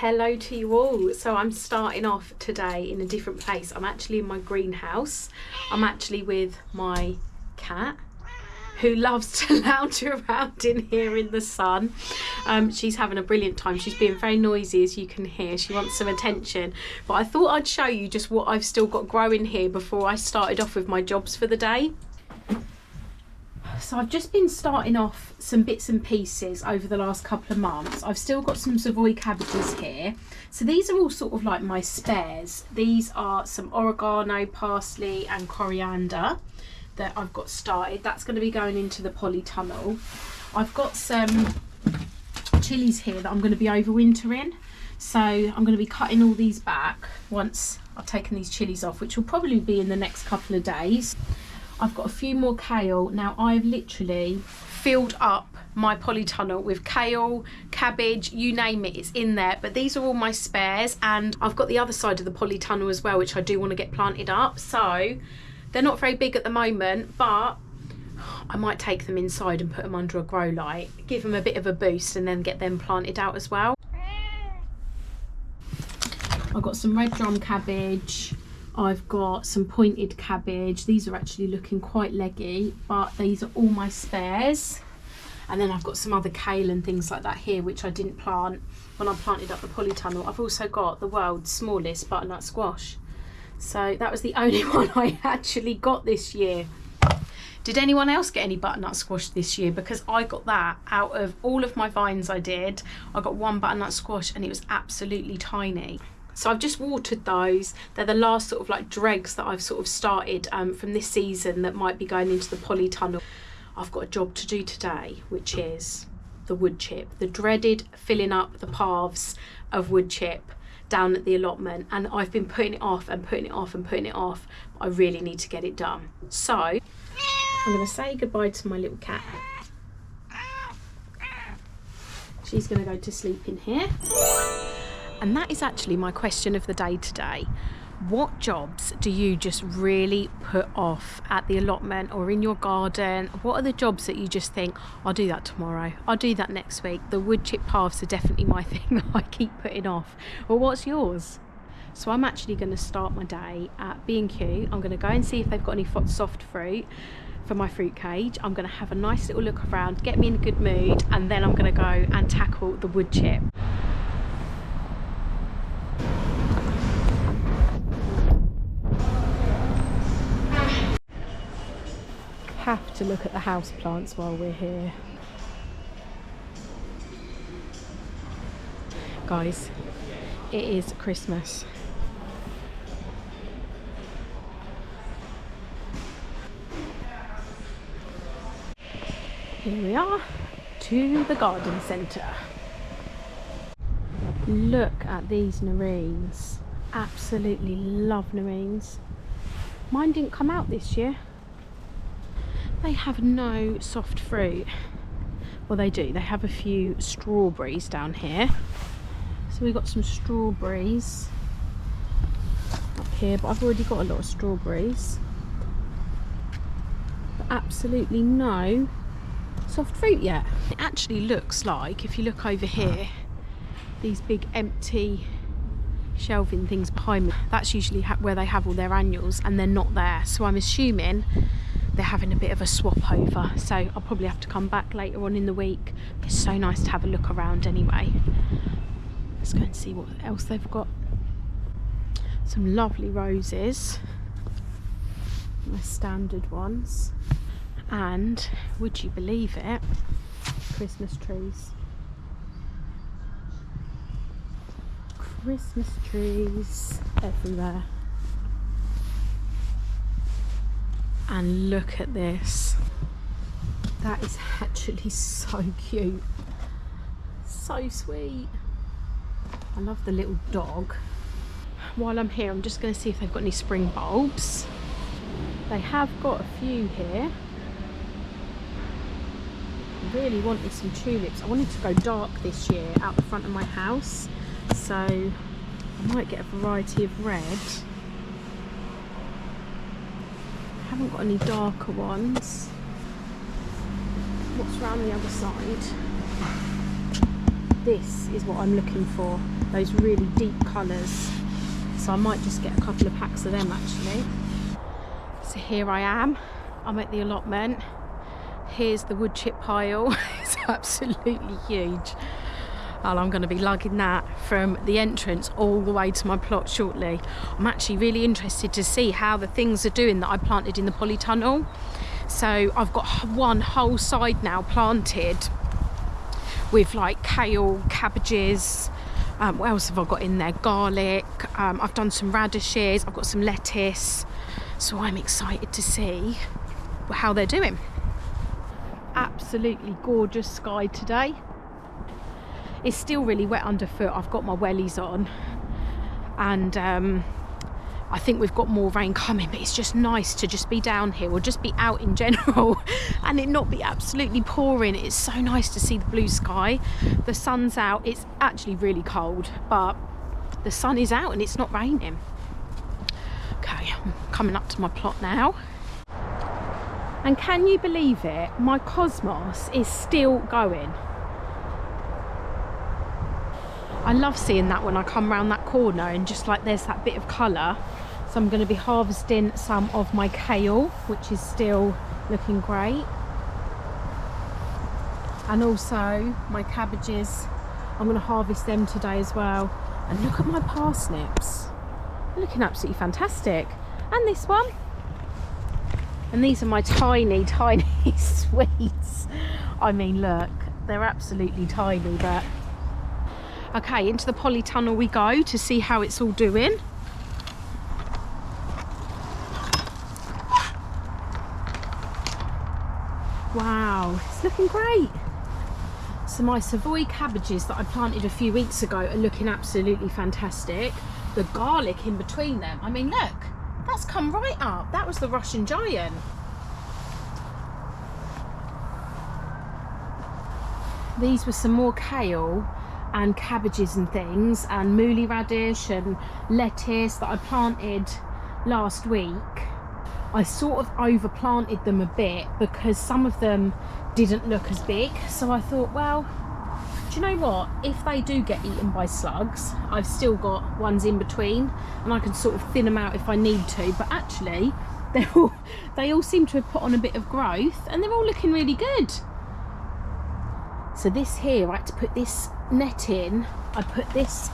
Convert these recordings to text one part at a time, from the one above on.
Hello to you all. So I'm starting off today in a different place. I'm actually in my greenhouse. I'm actually with my cat who loves to lounge around in here in the sun. She's having a brilliant time. She's being very noisy, as you can hear. She wants some attention. But I thought I'd show you just what I've still got growing here before I started off with my jobs for the day. So I've just been starting off some bits and pieces over the last couple of months. I've still got some Savoy cabbages here. So these are all sort of like my spares. These are some oregano, parsley and coriander that I've got started. That's going to be going into the polytunnel. I've got some chilies here that I'm going to be overwintering. So I'm going to be cutting all these back once I've taken these chilies off, which will probably be in the next couple of days. I've got a few more kale. Now I've literally filled up my polytunnel with kale, cabbage, you name it, it's in there. But these are all my spares, and I've got the other side of the polytunnel as well, which I do want to get planted up. So they're not very big at the moment, but I might take them inside and put them under a grow light, give them a bit of a boost and then get them planted out as well. I've got some red drum cabbage. I've got some pointed cabbage. These are actually looking quite leggy, but these are all my spares. And then I've got some other kale and things like that here, which I didn't plant when I planted up the polytunnel. I've also got the world's smallest butternut squash. So that was the only one I actually got this year. Did anyone else get any butternut squash this year? Because I got that out of all of my vines I did. I got one butternut squash and it was absolutely tiny. So I've just watered those. They're the last sort of like dregs that I've sort of started from this season that might be going into the polytunnel. I've got a job to do today, which is the wood chip, the dreaded filling up the paths of wood chip down at the allotment. And I've been putting it off and putting it off and putting it off. But I really need to get it done. So I'm going to say goodbye to my little cat. She's going to go to sleep in here. And that is actually my question of the day today. What jobs do you just really put off at the allotment or in your garden? What are the jobs that you just think, I'll do that tomorrow, I'll do that next week? The wood chip paths are definitely my thing that I keep putting off. Well, what's yours? So I'm actually going to start my day at B&Q. I'm going to go and see if they've got any soft fruit for my fruit cage. I'm going to have a nice little look around, get me in a good mood, and then I'm going to go and tackle the wood chip. Have to look at the house plants while we're here. Guys, it is Christmas. Here we are, to the garden centre. Look at these nerines. Absolutely love nerines. Mine didn't come out this year. They have no soft fruit. Well, they do. They have a few strawberries down here. So we've got some strawberries up here, but I've already got a lot of strawberries. But absolutely no soft fruit yet. It actually looks like, if you look over here, these big empty shelving things behind me, that's usually where they have all their annuals, and they're not there. So I'm assuming they're having a bit of a swap over, so I'll probably have to come back later on in the week. It's so nice to have a look around anyway. Let's go and see what else they've got. Some lovely roses, my standard ones, and would you believe it, Christmas trees. Christmas trees everywhere. And look at this. That is actually so cute. So sweet. I love the little dog. While I'm here, I'm just going to see if they've got any spring bulbs. They have got a few here. I really wanted some tulips. I wanted to go dark this year out the front of my house. So I might get a variety of red. Haven't got any darker ones. What's around the other side? This is what I'm looking for. those really deep colours. So I might just get a couple of packs of them actually. So here I am, I'm at the allotment. Here's the wood chip pile. It's absolutely huge. And I'm going to be lugging that from the entrance all the way to my plot shortly. I'm actually really interested to see how the things are doing that I planted in the polytunnel. So I've got one whole side now planted with like kale, cabbages, what else have I got in there? Garlic, I've done some radishes, I've got some lettuce. So I'm excited to see how they're doing. Absolutely gorgeous sky today. It's still really wet underfoot. I've got my wellies on, and I think we've got more rain coming, but it's just nice to just be down here or just be out in general and it not be absolutely pouring. It's so nice to see the blue sky. The sun's out. It's actually really cold, but the sun is out and it's not raining. Okay, I'm coming up to my plot now. And can you believe it? My cosmos is still going. I love seeing that when I come around that corner and just like there's that bit of colour. So I'm going to be harvesting some of my kale, which is still looking great. And also my cabbages, I'm going to harvest them today as well. And look at my parsnips. They're looking absolutely fantastic. And this one. And these are my tiny, tiny sweets. I mean, look, they're absolutely tiny, but... Okay, into the polytunnel we go to see how it's all doing. Wow, it's looking great. So my Savoy cabbages that I planted a few weeks ago are looking absolutely fantastic. The garlic in between them, I mean, look, that's come right up. That was the Russian giant. These were some more kale and cabbages and things, and mooly radish and lettuce that I planted last week. I sort of overplanted them a bit because some of them didn't look as big, so I thought, well, do you know what, if they do get eaten by slugs, I've still got ones in between and I can sort of thin them out if I need to. But actually they all seem to have put on a bit of growth and they're all looking really good. So this here, I had to put this net in. I put this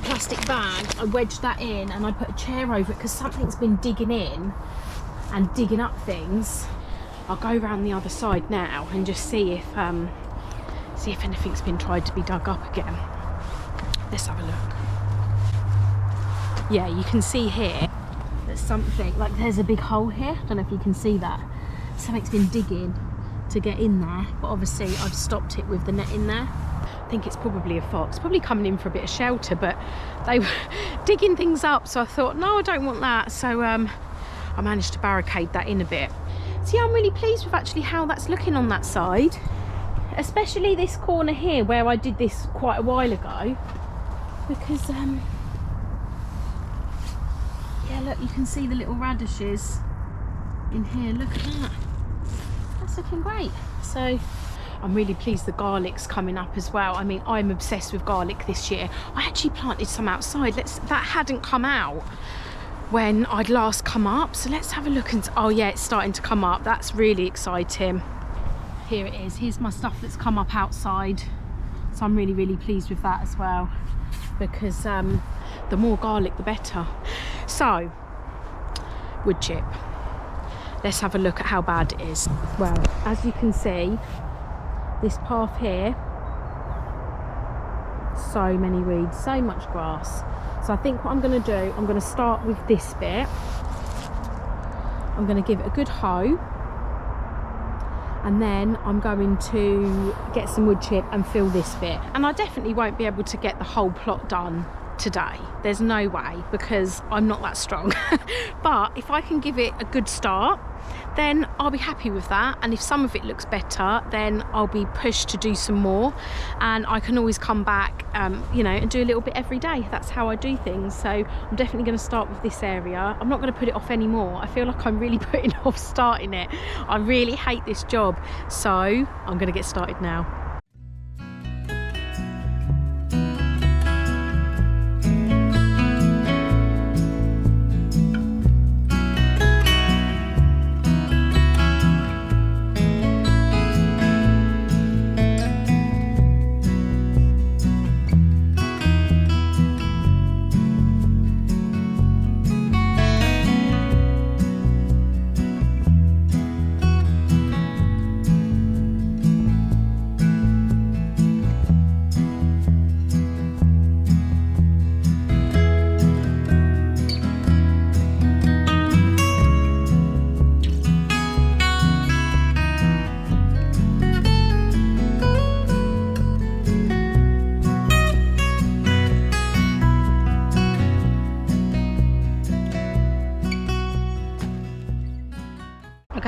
plastic bag, I wedged that in and I put a chair over it because something's been digging in and digging up things. I'll go around the other side now and just see if anything's been tried to be dug up again. Let's have a look. Yeah, you can see here there's something, like there's a big hole here. I don't know if you can see that. Something's been digging to get in there, but obviously I've stopped it with the net in there. I think it's probably a fox, probably coming in for a bit of shelter, but they were digging things up, so I thought, no, I don't want that. So I managed to barricade that in a bit. So yeah, I'm really pleased with actually how that's looking on that side, especially this corner here where I did this quite a while ago, because yeah, look, you can see the little radishes in here. Look at that. That's looking great. So I'm really pleased the garlic's coming up as well. I mean, I'm obsessed with garlic this year. I actually planted some outside. That hadn't come out when I'd last come up. So let's have a look and, oh yeah, it's starting to come up. That's really exciting. Here it is. Here's my stuff that's come up outside. So I'm really, really pleased with that as well, because the more garlic, the better. So, wood chip. Let's have a look at how bad it is. Well, as you can see, this path here, so many weeds, so much grass. So I think what I'm going to do, I'm going to start with this bit. I'm going to give it a good hoe, and then I'm going to get some wood chip and fill this bit. And I definitely won't be able to get the whole plot done today. There's no way, because I'm not that strong. But if I can give it a good start, then I'll be happy with that. And if some of it looks better, then I'll be pushed to do some more, and I can always come back you know, and do a little bit every day. That's how I do things. So I'm definitely going to start with this area. I'm not going to put it off anymore. I feel like I'm really putting off starting it. I really hate this job, so I'm going to get started now.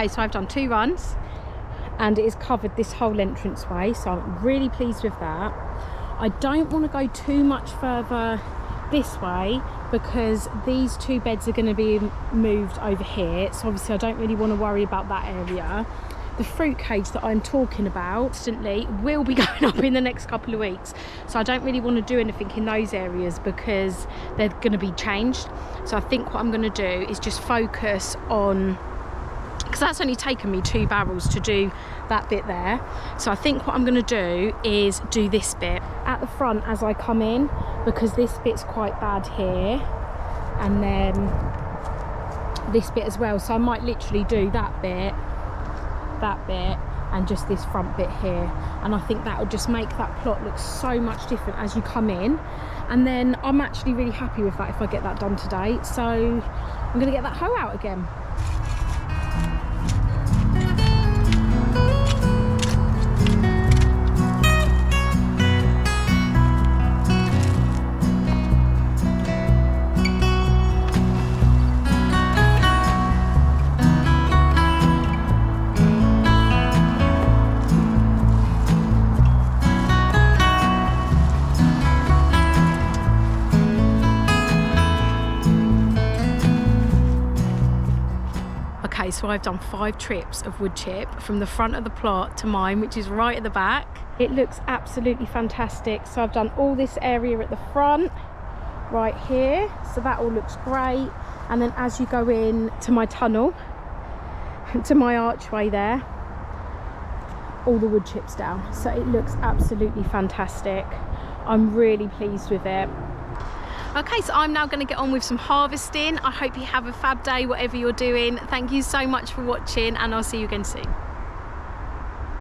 Okay, so I've done 2 runs and it has covered this whole entranceway, so I'm really pleased with that. I don't want to go too much further this way because these 2 beds are going to be moved over here, so obviously I don't really want to worry about that area. The fruit cage that I'm talking about instantly will be going up in the next couple of weeks, so I don't really want to do anything in those areas because they're going to be changed. So I think what I'm going to do is just focus on, because that's only taken me 2 barrels to do that bit there. So I think what I'm going to do is do this bit at the front as I come in, because this bit's quite bad here, and then this bit as well. So I might literally do that bit, and just this front bit here, and I think that will just make that plot look so much different as you come in. And then I'm actually really happy with that if I get that done today. So I'm going to get that hoe out again. Okay, so I've done 5 trips of wood chip from the front of the plot to mine, which is right at the back. It looks absolutely fantastic. So I've done all this area at the front right here, so that all looks great. And then as you go in to my tunnel, to my archway there, all the wood chips down, so it looks absolutely fantastic. I'm really pleased with it. Okay, so I'm now going to get on with some harvesting. I hope you have a fab day, whatever you're doing. Thank you so much for watching, and I'll see you again soon.